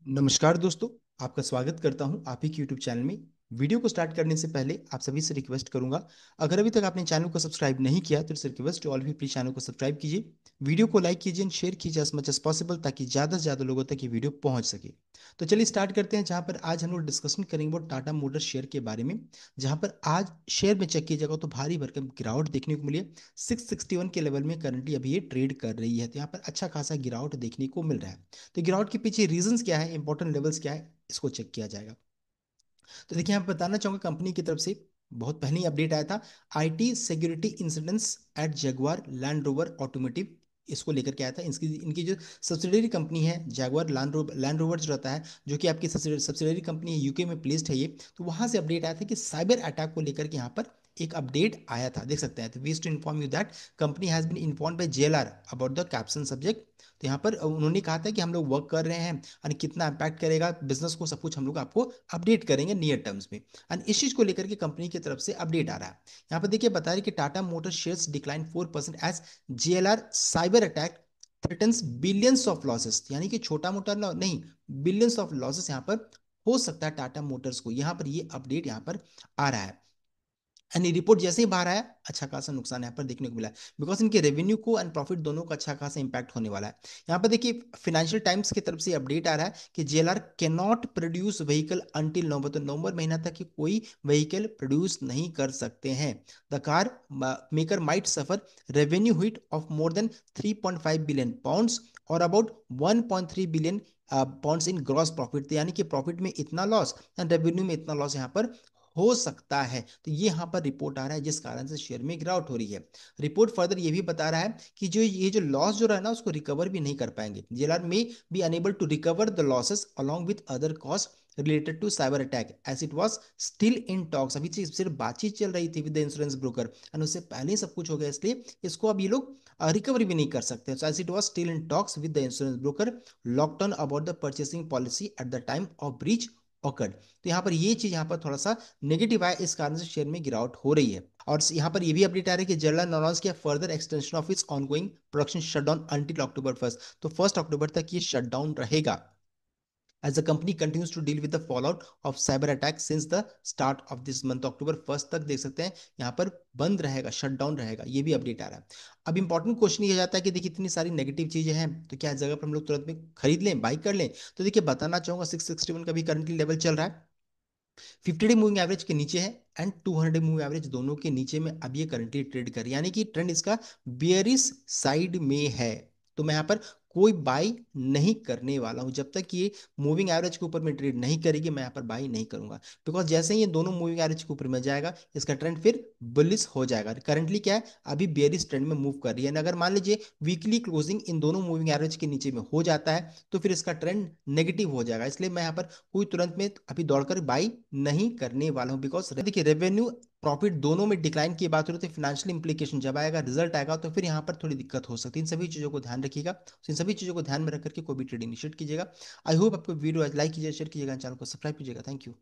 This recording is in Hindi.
नमस्कार दोस्तों। आपका स्वागत करता हूं आप ही के यूट्यूब चैनल में। वीडियो को स्टार्ट करने से पहले आप सभी से रिक्वेस्ट करूंगा, अगर अभी तक आपने चैनल को सब्सक्राइब नहीं किया तो इट्स रिक्वेस्ट टू ऑल भी प्लीज चैनल को सब्सक्राइब कीजिए। वीडियो को लाइक कीजिए एंड शेयर कीजिए एज मच एज पॉसिबल, ताकि ज़्यादा से ज़्यादा लोगों तक ये वीडियो पहुंच सके। तो चलिए स्टार्ट करते हैं, जहां पर आज हम लोग डिस्कशन करेंगे वो टाटा मोटर्स शेयर के बारे में। जहां पर आज शेयर में चेक कीजिएगा तो भारी भरकम गिरावट देखने को मिली है। 661 के लेवल में करंटली अभी ये ट्रेड कर रही है, तो यहाँ पर अच्छा खासा गिरावट देखने को मिल रहा है। तो गिरावट के पीछे रीजंस क्या है, इंपॉर्टेंट लेवल्स क्या है, इसको चेक किया जाएगा। तो देखिए, यहाँ पे बताना चाहूंगा कंपनी की तरफ से बहुत पहले ही अपडेट आया था। IT security incidents at Jaguar Land Rover automotive, इसको लेकर के आया था। इनकी इनकी जो सब्सिडरी कंपनी है जैगुआर लैंड रोवर जो रहता है, जो कि आपकी सब्सिडरी कंपनी है, यूके में प्लेस्ड है ये। तो वहां से अपडेट आया था कि साइबर अटैक को लेकर के यहाँ पर एक अपडेट आया था, देख सकते हैं। तो wish to inform you that company has been inform by JLR about the caption subject. तो यहाँ पर उन्होंने कहा था कि हम लोग वर्क कर रहे हैं और कितना इम्पैक्ट करेगा बिजनेस को, सब कुछ हम लोग आपको अपडेट करेंगे नियर टर्म्स में। एंड इस चीज को लेकर के कंपनी की तरफ से अपडेट आ रहा है। यहाँ पर देखिए बता रहे कि Tata motor shares decline 4% as JLR cyber attack threatens billions of losses, यानी कि छोटा मोटा नहीं, बिलियंस ऑफ लॉसेस यहाँ पर हो सकता है टाटा मोटर्स को। यहाँ पर ये अपडेट यहाँ पर आ रहा है। एंड रिपोर्ट जैसे ही बाहर आया, अच्छा खासा नुकसान यहाँ पर देखने को मिला है, बिकॉज इनके रेवेन्यू को एंड प्रॉफिट दोनों का अच्छा खासा इंपैक्ट होने वाला है। यहाँ पर देखिए फाइनेंशियल टाइम्स की तरफ से अपडेट आ रहा है कि JLR can not produce vehicle until November, तो नवंबर महीना तक कि कोई व्हीकल प्रोड्यूस नहीं कर सकते हैं। The car maker might suffer revenue hit of more than 3.5 billion pounds और about 1.3 billion pounds in gross profit, यानी कि प्रॉफिट में इतना लॉस एंड रेवेन्यू में इतना लॉस यहाँ पर हो सकता है। तो ये यहाँ पर रिपोर्ट आ रहा है, जिस कारण से शेयर में गिरावट हो रही है। रिपोर्ट फर्दर ये भी बता रहा है कि जो ये जो लॉस जो रहा है ना, उसको रिकवर भी नहीं कर पाएंगे। जेएलआर में be enable to recover the losses along with other cost related to cyber attack as it was still in talks. अभी सिर्फ बातचीत चल रही थी with the insurance broker and उससे पहले ही सब कुछ हो गया, इसलिए इसको अब ये लोग रिकवर भी नहीं कर सकते। So as it was still in talks with the insurance broker locked on about the purchasing policy at the time of breach occurred. तो यहाँ पर ये चीज यहाँ पर थोड़ा सा नेगेटिव आया, इस कारण से शेयर में गिरावट हो रही है। और यहाँ पर ये भी अपडेट आ रहा है कि जेएलआर अनाउंस किया further extension of its ongoing production shutdown until October 1। तो 1 अक्टूबर तक ये शटडाउन रहेगा as the company continues to deal with the fallout of cyber attack since the start of this month। अक्टूबर 1 तक देख सकते हैं यहाँ पर बंद रहेगा, शट डाउन रहेगा, ये भी अपडेट आ रहा है। अब इंपॉर्टेंट क्वेश्चन ये जाता है कि देखिए इतनी सारी नेगेटिव चीजें हैं, तो क्या इस जगह पर हम लोग तुरंत में खरीद लें, बाई कर लें? तो देखिए बताना चाहूंगा 661 का भी करंटली लेवल चल रहा है, 50 डे मूविंग एवरेज के नीचे है एंड 200 डे मूविंग एवरेज दोनों के नीचे में अब ये करंटली ट्रेड कर, यानी कि ट्रेंड इसका बियरिश साइड में है। तो मैं यहाँ पर कोई बाई नहीं करने वाला हूं जब तक ये मूविंग एवरेज के ऊपर में ट्रेड नहीं करेगी, मैं यहाँ पर बाई नहीं करूंगा। बिकॉज जैसे ही ये दोनों मूविंग एवरेज के ऊपर में जाएगा, इसका ट्रेंड फिर बुलिश हो जाएगा। करंटली क्या है, अभी बेयरिश ट्रेंड में मूव कर रही है। अगर मान लीजिए वीकली क्लोजिंग इन दोनों मूविंग एवरेज के नीचे में हो जाता है, तो फिर इसका ट्रेंड नेगेटिव हो जाएगा। इसलिए मैं यहाँ पर कोई तुरंत में अभी दौड़कर बाई नहीं करने वाला हूं। बिकॉज देखिए रेवेन्यू प्रॉफिट दोनों में डिक्लाइन की बात हो रही है, तो फाइनेंशियल इंप्लीकेशन जब आएगा, रिजल्ट आएगा, तो फिर यहाँ पर थोड़ी दिक्कत हो सकती है। इन सभी चीज़ों को ध्यान रखिएगा, तो इन सभी चीज़ों को ध्यान में रख करके कोई भी ट्रेड इनिशिएट कीजिएगा। आई होप आपको वीडियो लाइक कीजिए, शेयर कीजिएगा, चैनल को सब्सक्राइब कीजिएगा। Thank you.